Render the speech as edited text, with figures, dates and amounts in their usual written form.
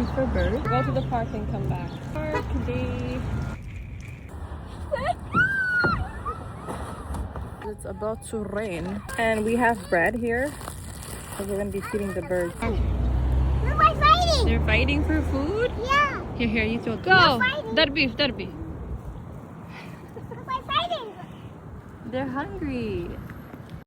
looking for birds. Go to the park and come back. Park day. It's about to rain. And we have bread here. So we're going to be feeding the birds. They're fighting. They're fighting for food? Yeah. Here, you two. Go! Darby. They're fighting. They're hungry.